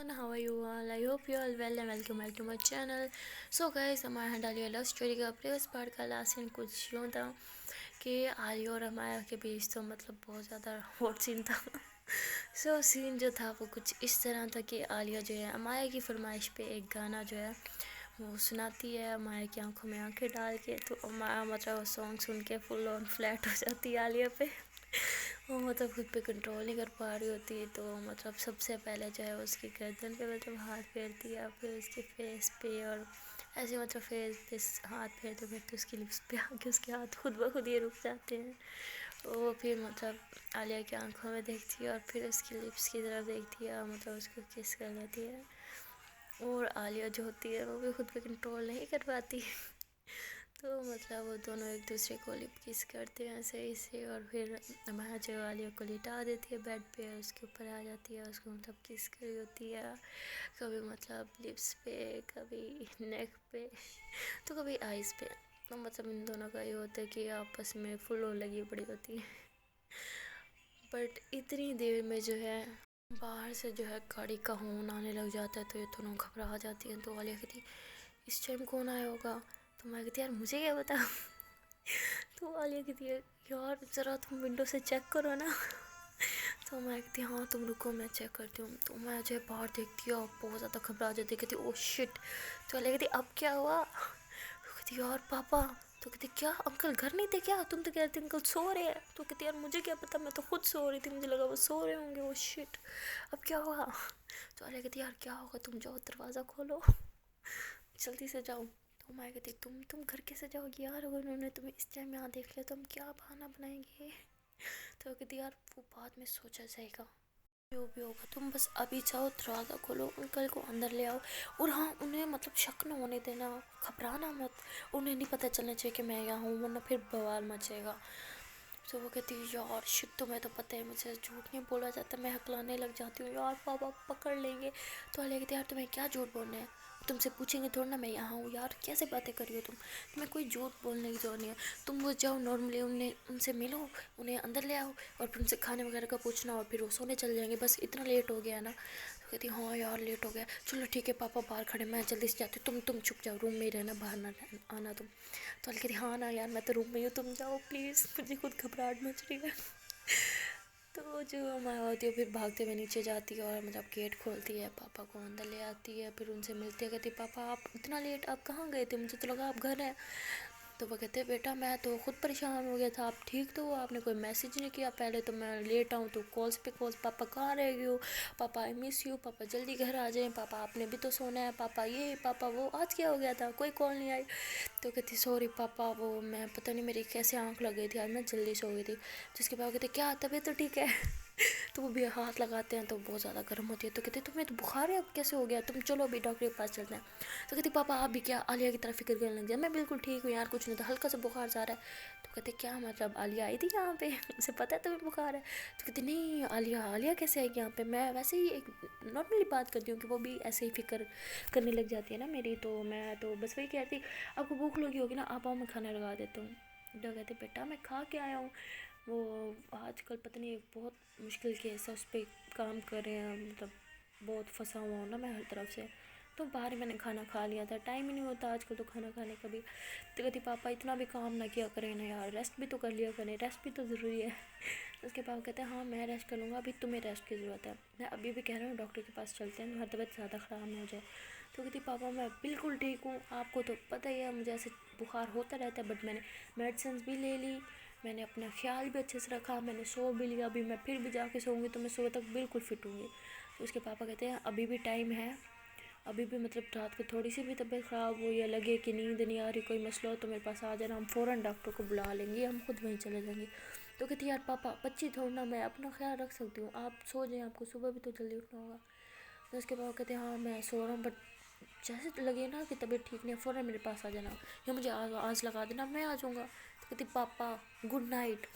everyone, how are you all? I hope you all well and welcome back to my channel. So guys, हमारा यहाँ डालिया love story का previous part का last scene कुछ यूँ था कि आलिया और अमाया के बीच तो मतलब बहुत ज़्यादा हॉट सीन था। सो सीन जो था वो कुछ इस तरह था कि आलिया जो है अमाया की फरमाइश पे एक गाना जो है वो सुनाती है अमाया की आंखों में आंखें डाल के। तो अमाया मतलब वो सॉन्ग सुन के फुल ऑन फ्लैट हो जाती है आलिया पे। वो मतलब खुद पे कंट्रोल नहीं कर पा रही होती है। तो मतलब सबसे पहले जो है उसकी गर्दन पे मतलब हाथ फेरती है, फिर उसके फेस पे, और ऐसे मतलब फेस पे हाथ फेरते फेरते उसकी लिप्स पे आके उसके हाथ खुद ब खुद ही रुक जाते हैं। वो फिर मतलब आलिया की आंखों में देखती है और फिर उसकी लिप्स की तरफ देखती है और मतलब उसको किस कर लेती है। और आलिया जो होती है वो भी खुद पे कंट्रोल नहीं कर पाती। तो मतलब वो दोनों एक दूसरे को लिप किस करते हैं सही से। और फिर अमाया जो आलिया को लिटा देती है बेड पे, उसके ऊपर आ जाती है, उसको मतलब किस करी होती है, कभी मतलब लिप्स पे, कभी नेक पे, तो कभी आइज़ पे। तो मतलब इन दोनों का ये होता है कि आपस में फुल ऑन लगी पड़ी होती है। बट इतनी देर में जो है बाहर से जो है गाड़ी का हॉर्न आने लग जाता है। तो ये दोनों घबरा जाती हैं। तो आलिया कहती इस टाइम कौन आया होगा? तो मैं कहती यार मुझे क्या पता। तो आलिया कहती है यार ज़रा तुम विंडो से चेक करो ना। तो मैं कहती हाँ तुम रुको मैं चेक करती हूँ। तो मैं जो है बाहर देखती हूँ बहुत ज़्यादा घबरा जाती है, कहती ओ शिट। तो आलिया कहती अब क्या हुआ? तो कहती यार पापा। तो कहती क्या अंकल घर नहीं थे क्या? तुम तो कह रहे थे अंकल सो रहे हैं। तो कहती यार मुझे क्या पता, मैं तो खुद सो रही थी, मुझे लगा वो सो रहे होंगे। ओ शिट अब क्या हुआ? तो आलिया कहती यार क्या होगा, तुम जाओ दरवाज़ा खोलो, जल्दी से जाओ। तो मैं कहती तुम घर कैसे जाओगी यार, अगर उन्होंने तुम्हें इस टाइम यहाँ देख लिया तो हम क्या बहाना बनाएंगे। तो कहती यार वो बाद में सोचा जाएगा, जो भी होगा तुम बस अभी जाओ दरवाज़ा खोलो, अंकल को अंदर ले आओ। और हाँ उन्हें मतलब शक न होने देना, घबराना मत, उन्हें नहीं पता चलना चाहिए कि मैं यहाँ हूँ वरना फिर बवाल मचेगा। तो वो कहती है यार शिट तुम्हें तो पता है मुझे झूठ नहीं बोला जाता, मैं हकलाने लग जाती हूँ यार पापा पकड़ लेंगे। तो अलग कहती यार तुम्हें क्या झूठ बोलना है, तुमसे पूछेंगे थोड़ा ना मैं यहाँ हूँ। यार कैसे बातें कर रही हो तुम्हें कोई झूठ बोलने की जरूरत नहीं है। तुम वो जाओ नॉर्मली उनसे मिलो, उन्हें अंदर ले आओ और फिर उनसे खाने वगैरह का पूछना और फिर वो सोने चल जाएंगे, बस इतना लेट हो गया ना। तो कहती हाँ यार लेट हो गया, चलो ठीक है पापा बाहर खड़े मैं जल्दी से जाती हूँ, तुम चुप जाओ रूम में ही रहना, बाहर ना आना तुम। तो कहती हाँ ना यार मैं तो रूम में ही हूँ, तुम जाओ प्लीज़, मुझे खुद घबराहट मच रही है। तो जो माया होती है फिर भागते हुए नीचे जाती है और मतलब गेट खोलती है, पापा को अंदर ले आती है, फिर उनसे मिलती है, कहती पापा आप इतना लेट आप कहाँ गए थे, मुझे तो लगा आप घर हैं। तो वो कहते हैं बेटा मैं तो खुद परेशान हो गया था, आप ठीक तो हो, आपने कोई मैसेज नहीं किया पहले, तो मैं लेट आऊँ तो कॉल्स पे कॉल्स, पापा कहाँ रह गए हो, पापा आई मिस यू, पापा जल्दी घर आ जाएं, पापा आपने भी तो सोना है, पापा ये पापा वो, आज क्या हो गया था कोई कॉल नहीं आई। तो कहती सॉरी पापा वो मैं पता नहीं मेरी कैसे आँख लग गई थी, आज मैं जल्दी सो गई थी। जिसके पापा कहते क्या तबीयत तो ठीक है। तो वो भी हाथ लगाते हैं तो बहुत ज़्यादा गर्म होती है। तो कहते तुम्हें तो बुखार है अब कैसे हो गया, तुम चलो अभी डॉक्टर के पास चलते हैं। तो कहती पापा आप भी क्या आलिया की तरफ फिक्र करने लग गया, मैं बिल्कुल ठीक हूँ यार कुछ नहीं, तो हल्का सा बुखार जा रहा है। तो कहते क्या मतलब आलिया आई थी यहाँ पे, उसे पता है तुम्हें बुखार है? तो कहती नहीं आलिया आलिया कैसे आएगी यहाँ पे, मैं वैसे ही एक नॉर्मली बात करती हूँ कि वो भी ऐसे ही फिक्र करने लग जाती है ना मेरी, तो मैं तो बस वही कह रही थी आपको भूख लगी होगी ना आप आओ मैं खाना लगा देता हूँ। तो कहते बेटा मैं खा के आया हूँ, वो आजकल पता नहीं बहुत मुश्किल के ऐसा उस पर काम कर रहे हैं, मतलब बहुत फंसा हुआ हूँ ना मैं हर तरफ से। तो बाहर ही मैंने खाना खा लिया था, टाइम ही नहीं होता आजकल तो खाना खाने का भी। तो कहती पापा इतना भी काम ना किया करें ना यार, रेस्ट भी तो कर लिया करें, रेस्ट भी तो ज़रूरी है। उसके पापा कहते हैं हाँ मैं रेस्ट कर लूँगा, अभी तुम्हें रेस्ट की ज़रूरत है, मैं अभी भी कह रहा हूँ डॉक्टर के पास चलते हैं, हमारी तबीयत ज़्यादा ख़राब ना हो जाए। तो कहती पापा मैं बिल्कुल ठीक हूँ, आपको तो पता ही है मुझे ऐसे बुखार होता रहता है, बट मैंने मेडिसिन भी ले ली, मैंने अपना ख्याल भी अच्छे से रखा, मैंने सो भी लिया, अभी मैं फिर भी जाके सोऊंगी तो मैं सुबह तक बिल्कुल फिट होंगी। तो उसके पापा कहते हैं अभी भी टाइम है, अभी भी मतलब रात को थोड़ी सी भी तबीयत ख़राब हो या लगे कि नींद नहीं आ रही कोई मसला हो तो मेरे पास आ जाना, हम फ़ौरन डॉक्टर को बुला लेंगे, हम खुद वहीं चले जाएंगे। तो कहती यार पापा बच्ची थोड़ी ना, मैं अपना ख्याल रख सकती हूँ, आप सो जाएं, आपको सुबह भी तो जल्दी उठना होगा। तो उसके पापा कहते हैं हाँ मैं सो रहा हूँ, बट जैसे लगे ना कि तबीयत ठीक नहीं है फ़ौरन मेरे पास आ जाना, या मुझे आज लगा देना मैं आ जाऊँगा। तो कहती पापा गुड नाइट।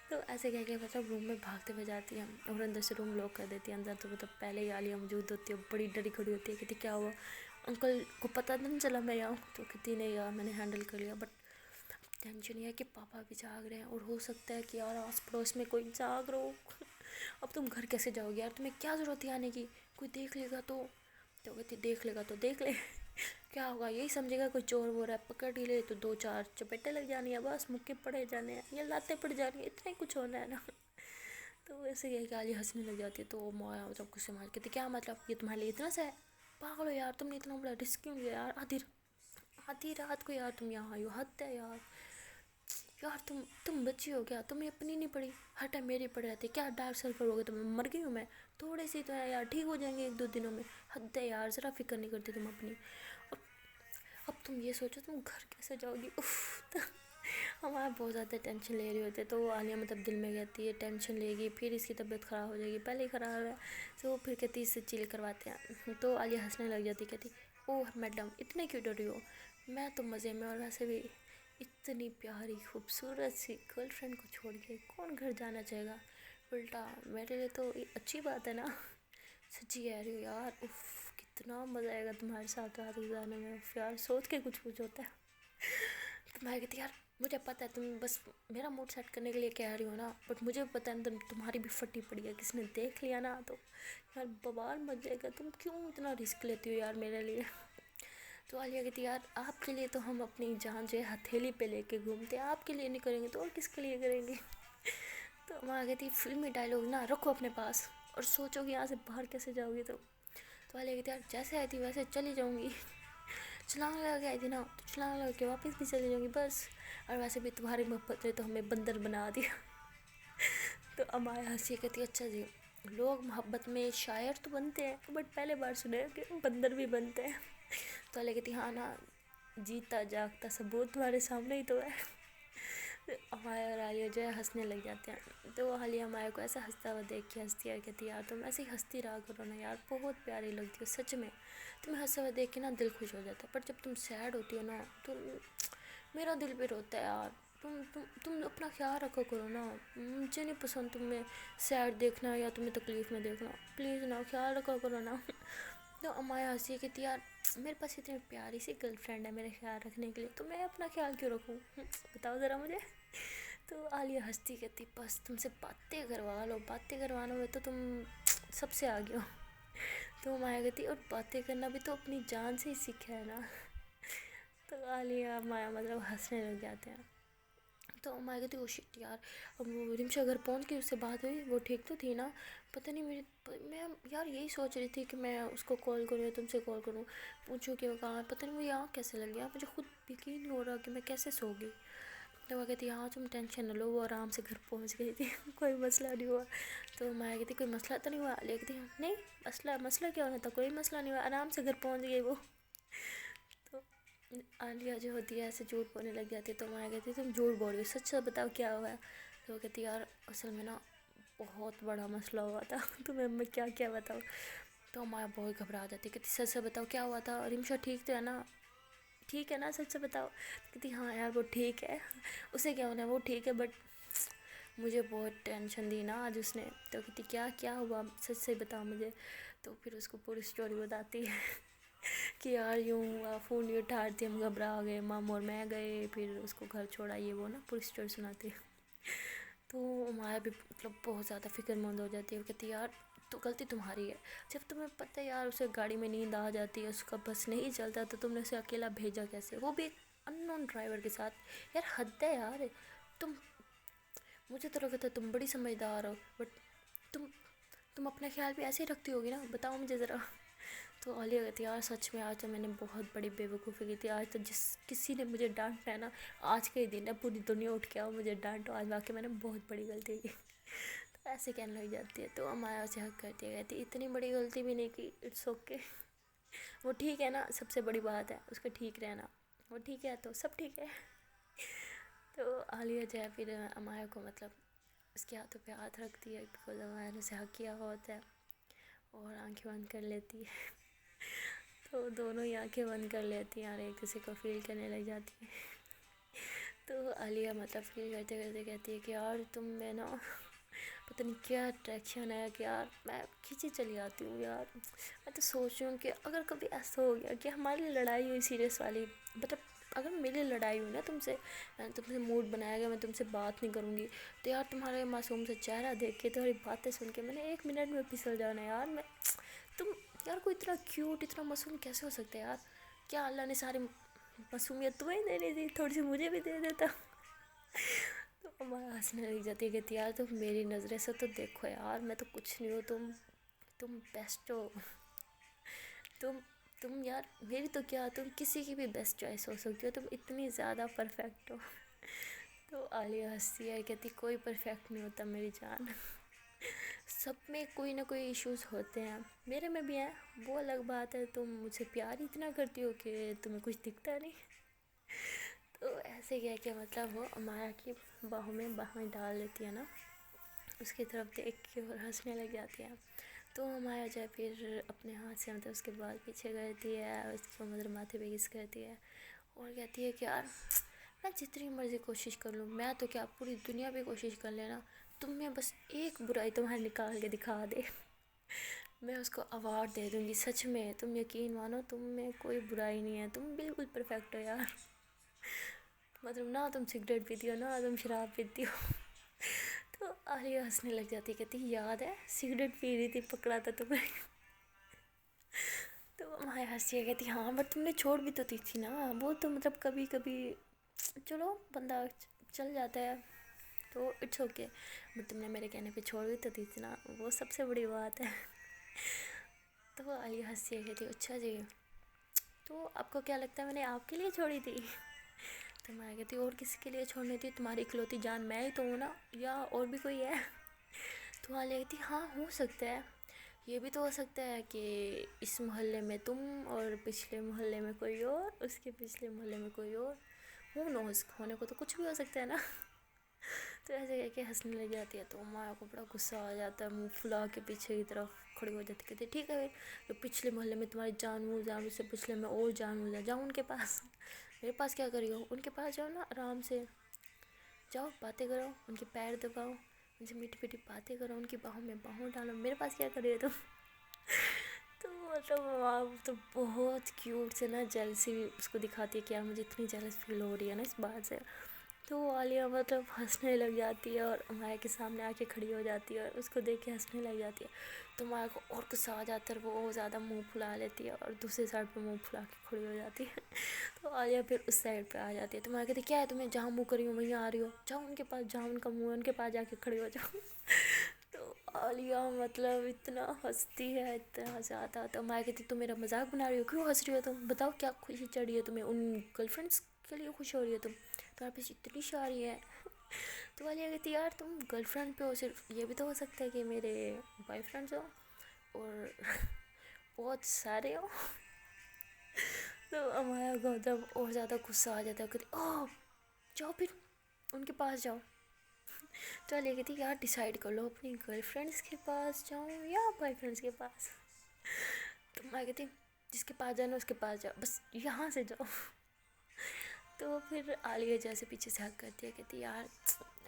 तो ऐसे कह के मतलब रूम में भागते हुए जाती है और अंदर से रूम लॉक कर देती है। अंदर तो मतलब पहले ही आलिया मौजूद होती है, बड़ी डरी खड़ी होती है, कहती क्या हुआ अंकल को पता नहीं चला मैं यहाँ हूँ? तो कहती नहीं यार मैंने हैंडल कर लिया, बट टेंशन ये है कि पापा भी जाग रहे हैं और हो सकता है कि यार आस पड़ोस में कोई जाग रहा हो। अब तुम घर कैसे जाओगे यार, तुम्हें क्या ज़रूरत है आने की, कोई देख लेगा तो कहती देख लेगा तो देख ले क्या होगा, यही समझेगा कोई चोर वोर है, पकड़ ही ले तो 2-4 चपेटे लग जानी है, बस मुक्के पड़े जाने हैं या लाते पड़ जानी है, इतना ही कुछ होना है ना। तो वैसे यही गाली हंसने लग जाती है। तो मोया मतलब गुस्से मार के, क्या मतलब ये तुम्हारे लिए इतना सा है, पागल हो यार, तुमने इतना बड़ा रिस्क क्यों लिया यार, आधी रात को यार तुम यहाँ आई हो, हद है यार। यार तुम बच्ची हो क्या, तुम्हें अपनी नहीं पड़ी, हर टाइम मेरी पड़े रहती, क्या डार्क सर्कल हो गए तुम्हें, मर गई हूँ मैं, थोड़े सी तो है यार, ठीक हो जाएंगे 1-2 दिनों में, हद है यार, ज़रा फिक्र नहीं करती तुम अपनी। और अब तुम ये सोचो तुम घर कैसे जाओगी, उफ। तो हमारा बहुत ज़्यादा टेंशन ले रही होती है। तो आलिया मतलब दिल में कहती है टेंशन लेगी फिर इसकी तबीयत ख़राब हो जाएगी, पहले ही ख़राब है। तो फिर कहती इससे चिल करवाते हैं। तो आलिया हंसने लग जाती, कहती ओह मैडम इतने क्यों डर रही हो, मैं तो मज़े में, और वैसे भी इतनी प्यारी खूबसूरत सी गर्लफ्रेंड को छोड़ के कौन घर जाना चाहेगा, उल्टा मेरे लिए तो ये अच्छी बात है ना। सच्ची कह रही हो यार, उफ कितना मज़ा आएगा तुम्हारे साथ रात गुजारने में, उफ यार सोच के कुछ होता है। तो मैं कहती यार मुझे पता है तुम बस मेरा मूड सेट करने के लिए कह रही हो ना, बट मुझे भी पता है तुम्हारी भी फटी पड़ी है, किसी ने देख लिया ना तो यार बवाल मच जाएगा, तुम क्यों इतना रिस्क लेती हो यार मेरे लिए। तो आलिया कहती यार आपके लिए तो हम अपनी जान जो है हथेली पे लेके घूमते हैं, आपके लिए नहीं करेंगे तो और किसके लिए करेंगे। तो माँ कहती फिल्मी डायलॉग ना रखो अपने पास और सोचो कि यहाँ से बाहर कैसे जाओगी। तो आलिया कहती यार जैसे आई थी वैसे चली जाऊँगी, छलांग लगा के आई थी ना तो छलांग लगा के वापस भी चली जाऊँगी बस, और वैसे भी तुम्हारी मोहब्बत ने तो हमें बंदर बना दिया। तो अमाया हंसी कहती अच्छा जी, लोग मोहब्बत में शायर तो बनते हैं बट पहले बार सुने कि बंदर भी बनते हैं। तो आलिया कहती हाँ ना, जीता जागता सबूत तुम्हारे सामने ही तो है। अमाया और आलिया जो है हंसने लग जाते हैं। तो आलिया अमाया को ऐसा हंसता हुआ देख के हंसती है, कहती यार तुम ऐसे ही हंसती रहा करो ना यार, बहुत प्यारी लगती हो सच में, तुम्हें हंसा हुआ देख के ना दिल खुश हो जाता है, पर जब तुम सैड होती हो ना तो मेरा दिल भी रोता है यार। तुम अपना ख्याल रखो करो ना, मुझे नहीं पसंद तुम्हें सैड देखना या तुम्हें तकलीफ़ में देखना, प्लीज़ ना ख्याल रखा करो ना। तो अमाया हंसी कहती यार मेरे पास इतनी प्यारी सी गर्लफ्रेंड है मेरे ख्याल रखने के लिए, तो मैं अपना ख्याल क्यों रखूँ, बताओ ज़रा मुझे। तो आलिया हंसती कहती बस तुमसे बातें करवा लो, बातें करवाना हो तो तुम सबसे आगे हो। तो माया कहती और बातें करना भी तो अपनी जान से ही सीखा है ना। तो आलिया माया मतलब हंसने लग जाते हैं। तो माया कहती ओ शिट यार, अब वो रिमशा घर पहुंच के उससे बात हुई, वो ठीक तो थी ना, पता नहीं मैं यार यही सोच रही थी कि मैं उसको कॉल करूँ या तुमसे कॉल करूँ, पूछूँ कि वो कहाँ है, पता नहीं मुझे यहाँ कैसे लग गया, मुझे खुद यकीन नहीं हो रहा कि मैं कैसे सो गई। तो वो कहती हाँ तुम टेंशन न लो, वो आराम से घर पहुँच गई थी। कोई मसला नहीं हुआ। तो माया कहती कोई मसला तो नहीं हुआ, कहती नहीं मसला क्या होना था, कोई मसला नहीं हुआ, आराम से घर पहुँच गई वो। तो आलिया जो होती है ऐसे झूठ बोलने लग जाती है। तो माया कहती तुम झूठ बोल रही हो, सच सच बताओ क्या हुआ है। तो वो कहती यार असल में ना बहुत बड़ा मसला हुआ था। तुम्हें मैं क्या क्या बताऊँ। तो माया बहुत घबरा जाती, कहती सच से बताओ क्या हुआ था, रिमशा ठीक तो है ना, ठीक है ना, सच से बताओ। कहती हाँ यार वो ठीक है, उसे क्या होना है, वो ठीक है, बट मुझे बहुत टेंशन दी ना आज उसने। तो कहती क्या क्या हुआ, सच से बताओ मुझे। तो फिर उसको पूरी स्टोरी बताती है कि यार यूँ हुआ, फ़ोन नहीं उठा रही थी, हम घबरा गए, मामू और मैं गए, फिर उसको घर छोड़ा, ये वो ना पूरी स्टोरी सुनाती है। तो माया भी मतलब बहुत ज़्यादा फिक्रमंद हो जाती है। वो कहती यार तो गलती तुम्हारी है, जब तुम्हें पता है यार उसे गाड़ी में नींद आ जाती है, उसका बस नहीं चलता, तो तुमने उसे अकेला भेजा कैसे, वो भी एक अननोन ड्राइवर के साथ। यार हद है यार, तुम मुझे तो लगा था तुम बड़ी समझदार हो, बट तुम तुम अपना ख्याल भी ऐसे ही रखती होगी ना, बताओ मुझे ज़रा। तो आलिया कहती यार सच में आज तो मैंने बहुत बड़ी बेवकूफ़ी की थी, आज तो जिस किसी ने मुझे डांटा है ना, आज के ही दिन है पूरी दुनिया उठ के आओ मुझे डांटो, आज वाकई मैंने बहुत बड़ी गलती की। तो ऐसे कहने लग जाती है। तो अमाया उसे हक करती है, कहती इतनी बड़ी गलती भी नहीं की, इट्स ओके, वो ठीक है ना, सबसे बड़ी बात है उसका ठीक रहना, वो ठीक है तो सब ठीक है। तो आलिया जो है फिर अमाया को मतलब उसके हाथों पे हाथ रखती है, बिकॉज अमाया ने उसे हक किया हुआ होता है, और आंखें बंद कर लेती है। तो दोनों ही आंखें बंद कर लेती हैं और एक दूसरे को फील करने लग जाती है। तो आलिया मतलब फील करते करते कहती है कि यार तुम में ना पता नहीं क्या अट्रैक्शन है कि यार मैं खींची चली आती हूँ यार। मैं तो सोच रही हूँ कि अगर कभी ऐसा हो गया कि हमारी लड़ाई हुई सीरियस वाली, मतलब अगर मेरी लड़ाई हुई ना तुमसे, मैंने तुमसे मूड बनाया गया मैं तुमसे बात नहीं करूँगी, तो यार तुम्हारे मासूम से चेहरा देख के, तुम्हारी बातें सुन के मैंने 1 मिनट में फिसल जाना यार। मैं तुम यार कोई इतना क्यूट इतना मासूम कैसे हो सकता है यार, क्या अल्लाह ने सारी मासूमियत तुम्हें देने दी, थोड़ी सी मुझे भी दे देता। तो हमारा हंसने लग जाती है, कहती यार तुम मेरी नज़रें से तो देखो यार, मैं तो कुछ नहीं हूँ, तुम बेस्ट हो। तुम तुम यार मेरी तो क्या, तुम किसी की भी बेस्ट चॉइस हो सकती हो, तुम इतनी ज़्यादा परफेक्ट हो। तो आलिया हंसती है, कहती कोई परफेक्ट नहीं होता मेरी जान, सब में कोई ना कोई इश्यूज होते हैं, मेरे में भी हैं, वो अलग बात है, तुम मुझे प्यार इतना करती हो कि तुम्हें कुछ दिखता नहीं। तो ऐसे कह के मतलब वो अमाया की बाहों में बाहें डाल लेती है ना, उसकी तरफ देख के और हंसने लग जाती है। तो अमाया जो है फिर अपने हाथ से मतलब उसके बाल पीछे करती है, उसको मतलब माथे पे किस करती है और कहती है कि यार मैं जितनी मर्ज़ी कोशिश कर लूँ, मैं तो क्या पूरी दुनिया पे कोशिश कर लेना, तुम में बस एक बुराई तुम्हारे निकाल के दिखा दे, मैं उसको अवार्ड दे दूँगी, सच में तुम यकीन मानो, तुम में कोई बुराई नहीं है, तुम बिल्कुल परफेक्ट हो यार। मतलब ना तुम सिगरेट पीती हो ना तुम शराब पीती हो। तो आलिया हंसने लग जाती, कहती याद है सिगरेट पी रही थी, पकड़ा था तुम्हें। तो माया हंसी है, कहती हाँ बट तुमने छोड़ भी तो दी थी ना, वो तो मतलब कभी कभी चलो बंदा चल जाता है, तो इट्स ओके, बट तुमने मेरे कहने पे छोड़ भी तो दी थी ना, वो सबसे बड़ी बात है। तो आलिया हंसी है, कहती अच्छा जी, तो आपको क्या लगता है मैंने आपके लिए छोड़ी थी? तो मैं कहती और किसी के लिए छोड़नी थी, तुम्हारी इकलौती जान मैं ही तो हूँ ना, या और भी कोई है? तो आलिया कहती हाँ हो सकता है, ये भी तो हो सकता है कि इस मोहल्ले में तुम और पिछले मोहल्ले में कोई और, उसके पिछले मोहल्ले में कोई और, हूँ नोस होने को तो कुछ भी हो सकता है ना। तो ऐसे कह के हंसने लग जाती है। तो माया को बड़ा गुस्सा आ जाता है, मुँह फुला के पीछे की तरफ खड़ी हो जाती, कहती ठीक है जो पिछले मोहल्ले में तुम्हारी जान मुँह जान, उससे पिछले में और जान मुँह जाओ उनके पास, मेरे पास क्या करी हो, उनके पास जाओ ना आराम से, जाओ बातें करो, उनके पैर दबाओ, उनसे मीठी मीठी बातें करो, उनकी बाहों में बाहों डालो, मेरे पास क्या कर रही हो तुम? तो मतलब वहाँ तो बहुत क्यूट से ना जेलसी उसको दिखाती है कि यार मुझे इतनी जेलस फील हो रही है ना इस बात से। तो आलिया मतलब हंसने लग जाती है और माया के सामने आके खड़ी हो जाती है और उसको देख के हंसने लग जाती है। तो माया को और गुस्सा आ जाता है, वो ज़्यादा मुंह फुला लेती है और दूसरी साइड पे मुंह फुला के खड़ी हो जाती है। तो आलिया फिर उस साइड पे आ जाती है। तो माया कहती क्या है तुम्हें, जहाँ मुँह करी हो वहीं आ रही हो, जाओ उनके पास, जहाँ उनका मुँह है उनके पास जाके खड़ी हो जाओ। तो आलिया मतलब इतना हंसती है इतना ज़्यादा। तो माया कहती तुम मेरा मजाक बना रही हो, क्यों हंस रही हो तुम, बताओ क्या खुशी चढ़ी है तुम्हें, उन गर्लफ्रेंड्स के लिए खुश हो रही हो तुम, तुम्हारे पास इतनी सारी है। तो आलिया कहती यार तुम गर्लफ्रेंड पे हो, सिर्फ ये भी तो हो सकता है कि मेरे बॉयफ्रेंड्स हो और बहुत सारे हो। तो अमाया को तब और ज़्यादा गुस्सा आ जाता है, कहती ओह जाओ फिर उनके पास जाओ। तो आलिया कहती यार डिसाइड कर लो अपनी गर्लफ्रेंड्स के पास जाऊँ या बॉयफ्रेंड्स के पास। तो मैं कहती जिसके पास जाना उसके पास जाओ, बस यहाँ से जाओ। तो फिर आलिया जैसे पीछे से हक करती है, कहती यार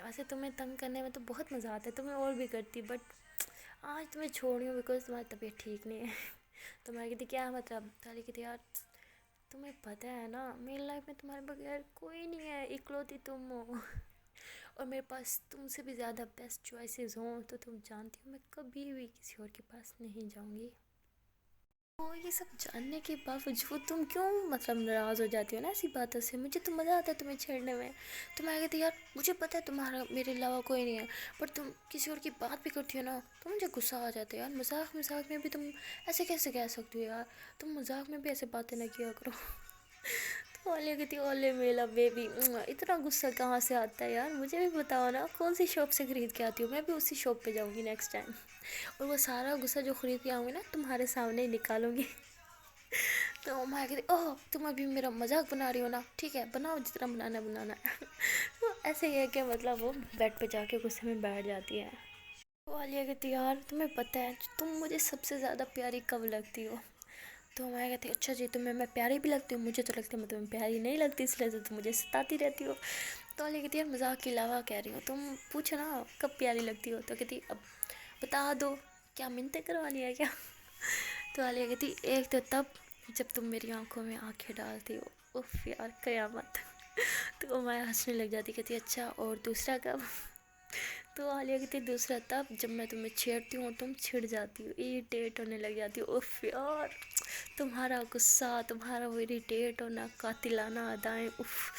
वैसे तुम्हें तंग करने में तो बहुत मज़ा आता है, तुम्हें और भी करती, बट आज तुम्हें छोड़ रही हूँ बिकॉज तुम्हारी तबीयत ठीक नहीं है। तो मैं कहती क्या मतलब, तो आलिया कहती यार तुम्हें पता है ना मेरी लाइफ में तुम्हारे बगैर कोई नहीं है, इकलौती तुम हो। और मेरे पास तुमसे भी ज़्यादा बेस्ट चॉइसेस हों तो तुम जानती हो मैं कभी भी किसी और के पास नहीं जाऊँगी। तो ये सब जानने के बावजूद तुम क्यों मतलब नाराज़ हो जाती हो ना ऐसी बातों से, मुझे तो मज़ा आता है तुम्हें छेड़ने में। तो मैं कहती यार मुझे पता है तुम्हारा मेरे अलावा कोई नहीं है, पर तुम किसी और की बात भी करती हो ना तो मुझे गुस्सा आ जाता है यार, मजाक मजाक में भी तुम ऐसे कैसे कह सकती हो यार, तुम मजाक में भी ऐसे बातें ना किया करो। तो ओले कहती ओले मेला बेबी, इतना गुस्सा कहाँ से आता है यार, मुझे भी बताओ ना कौन सी शॉप से ख़रीद के आती हो, मैं भी उसी शॉप पे जाऊँगी नेक्स्ट टाइम, और वो सारा गुस्सा जो ख़रीद के आऊँगी ना तुम्हारे सामने ही निकालूंगी। तो माँ कहती ओह तुम अभी मेरा मजाक बना रही हो ना, ठीक है बनाओ जितना बनाना है बनाना है। तो ऐसे ही है कि मतलब वो बेड पे जाके गुस्से में बैठ जाती है। तो आलिया कहती यार तुम्हें पता है तुम मुझे सबसे ज़्यादा प्यारी कब लगती हो? तो मैं कहती अच्छा जी तुम्हें मैं प्यारी भी लगती हूँ, मुझे तो लगता है मैं तुम्हें प्यारी नहीं लगती इसलिए तो तुम मुझे सताती रहती हो। तो आलिया कहती यार मजाक के अलावा कह रही हो, तुम पूछो ना कब प्यारी लगती हो? तो कहती अब बता दो, क्या मिन्नतें करवानी है क्या? तो आलिया कहती एक तो तब जब तुम मेरी आंखों में आंखें डालती हो, उफ यार कयामत। तो मैं हंसने लग जाती, कहती अच्छा और दूसरा कब? तो आलिया कहती दूसरा तब जब मैं तुम्हें छेड़ती हूँ तुम छिड़ जाती हो, इरिटेट होने लग जाती हो। उफ यार, तुम्हारा गुस्सा, तुम्हारा वो इरिटेट होना, कातिलाना अदाएं, उफ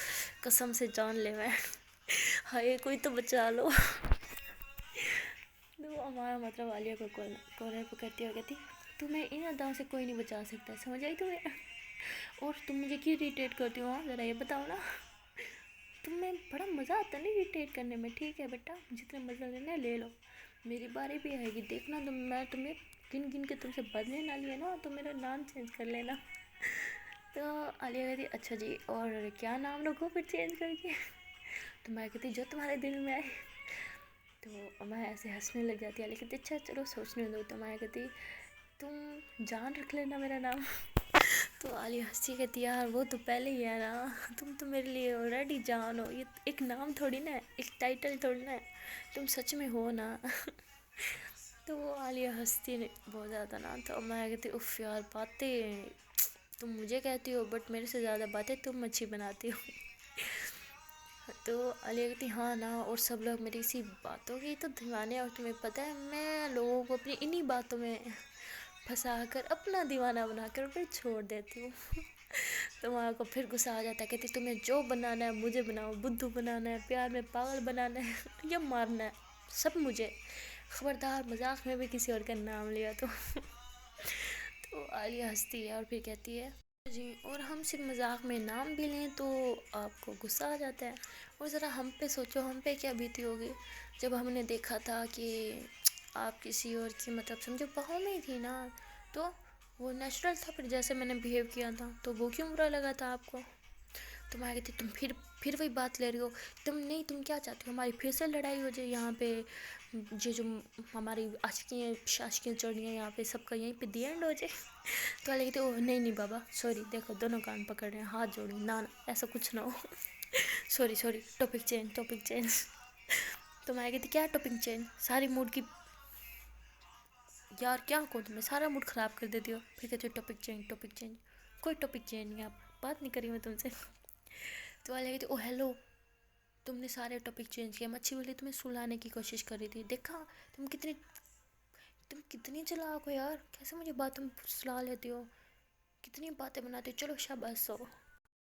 कसम से जान ले मैं। हाय कोई तो बचा लो। तो हमारा मतलब आलिया को कॉलर पकड़ती हुई कहती तुम्हें इन अदाओं से कोई नहीं बचा सकता, समझ आई तुम्हें? और तुम मुझे क्यों इरिटेट करती हो, ज़रा ये बताओ ना। तुम्हें बड़ा मज़ा आता है ना इरिटेट करने में, ठीक है बेटा, जितना मज़ा लेना है ले लो, मेरी बारी भी आएगी, देखना तुम, मैं तुम्हें गिन गिन के तुमसे बदले ना लिए ना तो मेरा नाम चेंज कर लेना। तो आलिया कहती अच्छा जी, और क्या नाम रखो फिर चेंज करके? तो मैं कहती जो तुम्हारे दिल में आए। तो मैं ऐसे हंसने लग जाती है, आलिया कहती अच्छा चलो सोचने दो। तो मैं कहती तुम जान रख लेना मेरा नाम। तो आलिया हंसी कहती यार वो तो पहले ही है ना, तुम तो मेरे लिए ऑलरेडी जान हो, ये एक नाम थोड़ी ना है, एक टाइटल थोड़ी ना है, तुम सच में हो ना। तो वो आलिया हंसती बहुत ज़्यादा ना। तो मैं कहती उफ यार बातें तुम मुझे कहती हो बट मेरे से ज़्यादा बातें तुम अच्छी बनाती हो। तो आलिया कहती हाँ ना, और सब लोग मेरी इसी बातों की तो दीवाने, और तुम्हें पता है मैं लोगों को अपनी इन्हीं बातों में फंसा कर अपना दीवाना बना कर फिर छोड़ देती हूँ। तो वहाँ को फिर गुस्सा आ जाता है, कहती तुम्हें जो बनाना है मुझे बनाओ, बुद्धू बनाना है, प्यार में पागल बनाना है या मारना है, सब मुझे, खबरदार मजाक में भी किसी और का नाम लिया तो। तो आलिया हंसती है और फिर कहती है जी, और हम सिर्फ मजाक में नाम भी लें तो आपको गुस्सा आ जाता है, और ज़रा हम पे सोचो, हम पे क्या बीती होगी जब हमने देखा था कि आप किसी और की मतलब समझो बाहों में ही थी ना, तो वो नेचुरल था, फिर जैसे मैंने बिहेव किया था तो वो क्यों बुरा लगा था आपको? तो मैं कहती तुम फिर वही बात ले रही हो, तुम नहीं, तुम क्या चाहती हो हमारी फिर से लड़ाई हो जाए यहाँ पे, ये जो हमारी आशिकियाँ शाशियाँ चल रही हैं यहाँ पे सबका यहीं पे दी एंड हो जाए। तो वाले कहते ओह नहीं नहीं बाबा सॉरी, देखो दोनों कान पकड़ रहे हैं, हाथ जोड़ी, ना ना ऐसा कुछ ना हो। Sorry sorry, topic change topic change. तो मैं कहती क्या टॉपिक चेंज, सारी मूड की यार क्या कहो, तुम्हें सारा मूड ख़राब कर देती हो। फिर कहती हो टॉपिक चेंज टॉपिक चेंज, कोई टॉपिक चेंज नहीं, आप बात नहीं करी मैं तुमसे। तो वाले कहती ओ हेलो, तुमने सारे टॉपिक चेंज किया, मच्छी वाली तुम्हें सुलाने की कोशिश कर रही थी, देखा तुम कितनी चालाक हो यार, कैसे मुझे बात तुम सुला लेती हो, कितनी बातें बनाती हो, चलो शाबाश सो।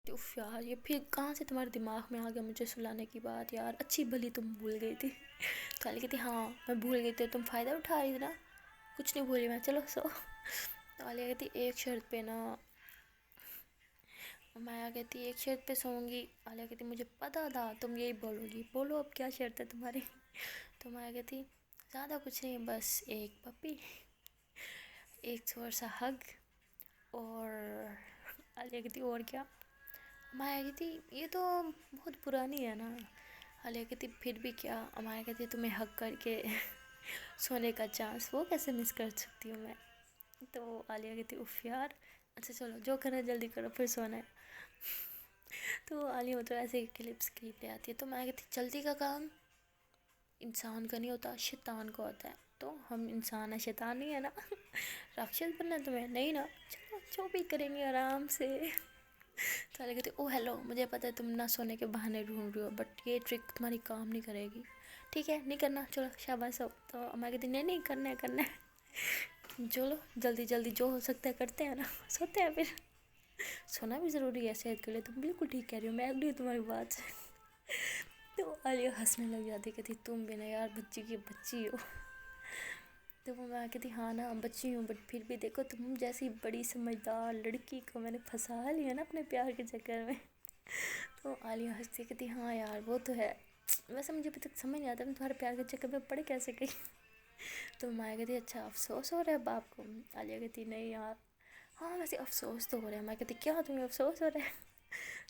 उफ यार ये फिर कहाँ से तुम्हारे दिमाग में आ गया मुझे सुलाने की बात, यार अच्छी भली तुम भूल गई थी। तो वाली कहती हाँ मैं भूल गई थी, तुम फ़ायदा उठा रही थी ना, कुछ नहीं भूली मैं, चलो सो। तो आलिया कहती एक शर्त पे ना, माया कहती एक शर्त पे सोऊंगी। आलिया कहती मुझे पता था तुम यही बोलोगी, बोलो अब क्या शर्त है तुम्हारी? तो माया कहती ज़्यादा कुछ नहीं, बस एक पपी, एक थोड़ा सा हग, और आलिया कहती और क्या? माया कहती ये तो बहुत पुरानी है ना। आलिया कहती फिर भी क्या? माया कहती तुम्हें हग करके सोने का चांस वो कैसे मिस कर सकती हूँ मैं? तो आलिया कहती उफ यार, अच्छा चलो जो करना है जल्दी करो फिर सोना है। तो आलिया मतलब ऐसे क्लिप्स ले आती है। तो मैं कहती जल्दी का काम इंसान का नहीं होता, शैतान का होता है, तो हम इंसान है, शैतान नहीं है ना। राक्षस बनना है तुम्हें? नहीं ना, चलो जो भी करेंगे आराम से। तो आलिया कहती ओ हेलो, मुझे पता है तुम ना सोने के बहाने ढूंढ रही हो बट ये ट्रिक तुम्हारी काम नहीं करेगी, ठीक है नहीं करना, चलो शाबाश हो। तो मैं कहती नहीं नहीं करना है करना है, चलो जल्दी जल्दी जो हो सकता है करते हैं ना, सोते हैं फिर। सोना भी ज़रूरी है सेहत के लिए, तुम बिल्कुल ठीक कह रही हो, मैं एग्री हूँ तुम्हारी बात से। तो आलिया हंसने लग जाती, कहती तुम भी ना यार बच्ची की बच्ची हो। तो वो मैं कहती हाँ ना बच्ची हूँ बट फिर भी देखो तुम जैसी बड़ी समझदार लड़की को मैंने फंसा लिया ना अपने प्यार के चक्कर में। तो आलिया हंसती कहती हाँ यार वो तो है, वैसे मुझे अभी तक समझ नहीं आता मैं तुम्हारे प्यार के चक्कर में पड़ कैसे गई। तो माया कहती अच्छा अफसोस हो रहा है बाप को? आलिया कहती नहीं यार, हाँ वैसे अफसोस तो हो रहा है। मैं कहती क्या तुम्हें अफसोस हो रहा है?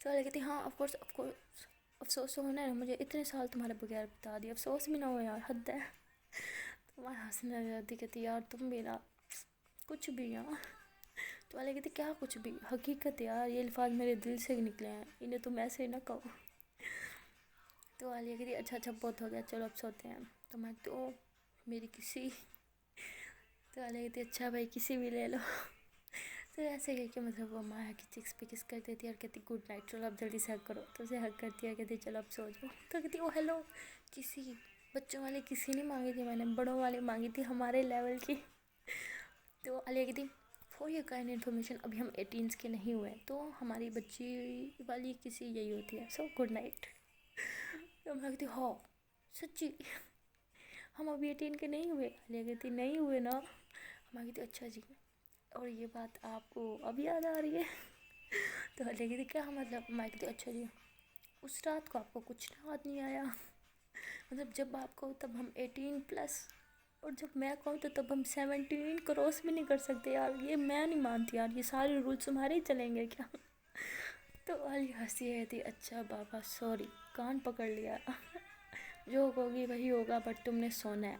तो आलिया कहती हाँ ऑफकोर्स ऑफकोर्स अफसोस तो होना है, मुझे इतने साल तुम्हारे बगैर बता दिया, अफसोस भी ना हो यार, हद है। तो मैं हंसने लग जाती, कहती यार तुम भी ना कुछ भी यार। तो वाले कहते क्या कुछ भी, हकीकत यार ये अल्फाज मेरे दिल से निकले हैं, इन्हें तुम ऐसे ही ना कहो। तो वाली कहती अच्छा अच्छा बहुत हो गया चलो अब सोते हैं। तो मैं तो मेरी किसी, तो वाले कहती अच्छा भाई किसी भी ले लो। तो ऐसे करके मतलब वो माया की चिक्स पे किस कर देती है और कहती गुड नाइट चलो अब जल्दी से हग करो। तो उसे हग करती है, कहती चलो अब सो जाओ। तो कहती ओ हेलो किसी, بچوں والی کسی نہیں مانگی تھی میں نے، بڑوں والی مانگی تھی ہمارے لیول کی. تو عالیہ کہتی فور یور کائنڈ انفارمیشن ابھی ہم 18 کے نہیں ہوئے، تو ہماری بچی والی کسی یہی ہوتی ہے، سو گڈ نائٹ. تو میں کہتی ہاں سچی ہم ابھی 18 کے نہیں ہوئے؟ عالیہ کہتی نہیں ہوئے نا. میں کہتی اچھا جی، اور یہ بات آپ کو اب یاد آ رہی ہے؟ تو عالیہ کہتی کیا مطلب؟ میں کہتی اچھا جی، اس رات کو آپ کو کچھ یاد نہیں آیا؟ مطلب جب آپ کہو تب ہم 18+، اور جب میں کہوں تو تب ہم 17 کراس بھی نہیں کر سکتے یار. یہ میں نہیں مانتی یار، یہ سارے رولس تمہارے ہی چلیں گے کیا؟ تو عالیہ ہنسی ہے تھی اچھا بابا سوری، کان پکڑ لیا. جو ہوگی وہی ہوگا، بٹ تم نے سونا ہے.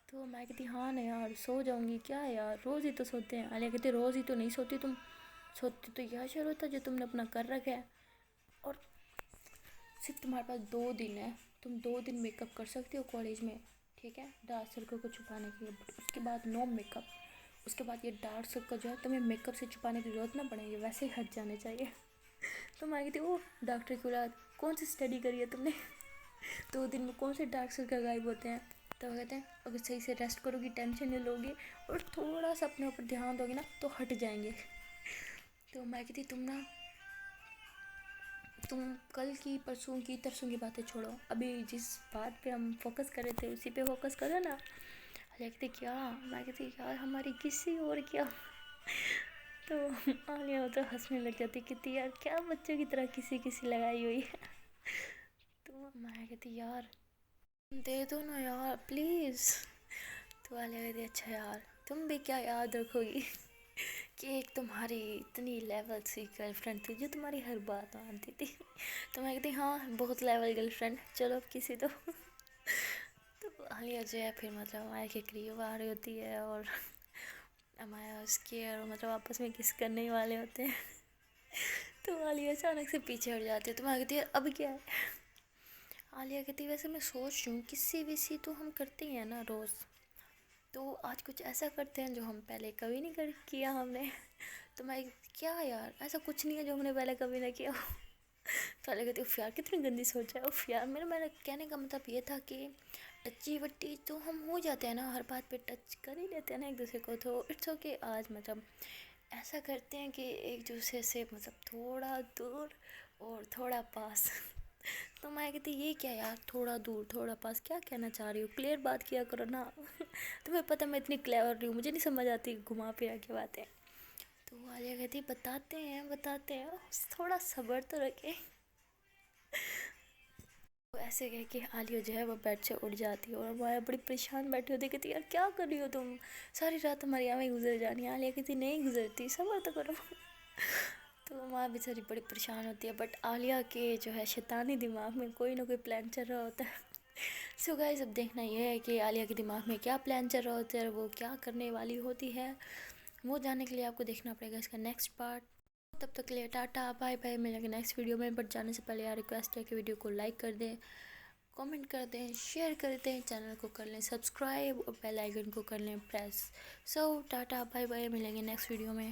تو میں کہتی ہاں نا یار سو جاؤں گی، کیا ہے یار روز ہی تو سوتے ہیں. عالیہ کہتی روز ہی تو نہیں سوتی تم، سوتی تو یہ شروع ہوتا جو تم نے اپنا کر رکھا ہے. اور صرف تمہارے پاس 2 دن ہے، تم 2 دن میک اپ کر سکتی ہو کالج میں، ٹھیک ہے، ڈارک سرکل کو چھپانے کے لیے، بٹ اس کے بعد نو میک اپ. اس کے بعد یہ ڈارک سرکل جو ہے تمہیں میک اپ سے چھپانے کی ضرورت نہ پڑے گی، ویسے ہی ہٹ جانے چاہیے. تو میں کہتی وہ ڈاکٹر کی اولاد کون سی اسٹڈی کری ہے تم نے؟ 2 دن میں کون سے ڈارک سرکل غائب ہوتے ہیں؟ تو وہ کہتے ہیں اگر صحیح سے ریسٹ کرو گی، ٹینشن نہیں لو گی، اور تھوڑا سا اپنے اوپر دھیان دو گی نا تو ہٹ جائیں گے. تو میں کہتی تم کل کی پرسوں کی ترسوں کی باتیں چھوڑو، ابھی جس بات پہ ہم فوکس کر رہے تھے اسی پہ فوکس کرو نا. کہتے کیا؟ میں کہتی یار ہماری کسی اور کیا. تو عالیہ تو ہنسنے لگ جاتی، کہتی یار کیا بچوں کی طرح کسی لگائی ہوئی ہے. تو میں کہتی یار دے دو نا یار پلیز. تو عالیہ کہتی اچھا یار تم بھی کیا یاد رکھو گی کہ ایک تمہاری اتنی لیول سی گرل فرینڈ تھی جو تمہاری ہر بات مانتی تھی. تو میں کہتی ہاں بہت لیول گرل فرینڈ، چلو اب کسی تو. تو عالیہ جو ہے پھر مطلب ہمارے کے قریب آ رہی ہوتی ہے، اور ہمارا اس کی اور مطلب آپس میں کس کرنے ہی والے ہوتے ہیں. تو عالیہ اچانک سے پیچھے ہٹ جاتی ہے. تو میں کہتی ہے اب کیا ہے؟ عالیہ کہتی ویسے میں سوچ رہی ہوں کسی ویسی تو ہم کرتے ہی ہیں نا روز، تو آج کچھ ایسا کرتے ہیں جو ہم پہلے کبھی نہیں کیا ہم نے. تو میں کیا یار ایسا کچھ نہیں ہے جو ہم نے پہلے کبھی نہ کیا. تو عالیہ کہتی اف یار کتنی گندی سوچ ہے. اف یار میرا کہنے کا مطلب یہ تھا کہ ٹچی وٹی تو ہم ہو جاتے ہیں نا، ہر بات پہ ٹچ کر ہی لیتے ہیں نا ایک دوسرے کو. تو اٹس اوکے آج مطلب ایسا کرتے ہیں کہ ایک دوسرے سے مطلب تھوڑا دور اور تھوڑا پاس. تو میں کہتی یہ کیا یار تھوڑا دور تھوڑا پاس، کیا کہنا چاہ رہی ہو؟ کلیئر بات کیا کرو نا. تمہیں پتہ میں اتنی کلیور رہی ہوں، مجھے نہیں سمجھ آتی گھما پھرا کے باتیں. تو عالیہ کہتی بتاتے ہیں تھوڑا صبر تو رکھے. تو ایسے کہہ کے عالیہ جو ہے وہ بیڈ سے اٹھ جاتی ہے، اور وہ بڑی پریشان بیٹھی ہوتی ہے. کہتی یار کیا کر رہی ہو تم، ساری رات ہماری یہاں گزر جانی ہے. عالیہ کہتی نہیں گزرتی، صبر تو کرو. تو ماں بیچاری بڑی پریشان ہوتی ہے، بٹ عالیہ کے جو ہے شیطانی دماغ میں کوئی نہ کوئی پلان چل رہا ہوتا ہے. سو گائز اب دیکھنا یہ ہے کہ عالیہ کے دماغ میں کیا پلان چل رہا ہوتا ہے، وہ کیا کرنے والی ہوتی ہے. وہ جاننے کے لیے آپ کو دیکھنا پڑے گا اس کا نیکسٹ پارٹ. تب تک کے لیے ٹاٹا بائے بائے، ملیں گے نیکسٹ ویڈیو میں. بٹ جانے سے پہلے یار ریکویسٹ ہے کہ ویڈیو کو لائک کر دیں، کامنٹ کر دیں، شیئر کر دیں، چینل کو کر لیں سبسکرائب، اور بیل آئیکن کو کر لیں پریس. سو ٹاٹا بائے بائے، ملیں گے نیکسٹ ویڈیو میں.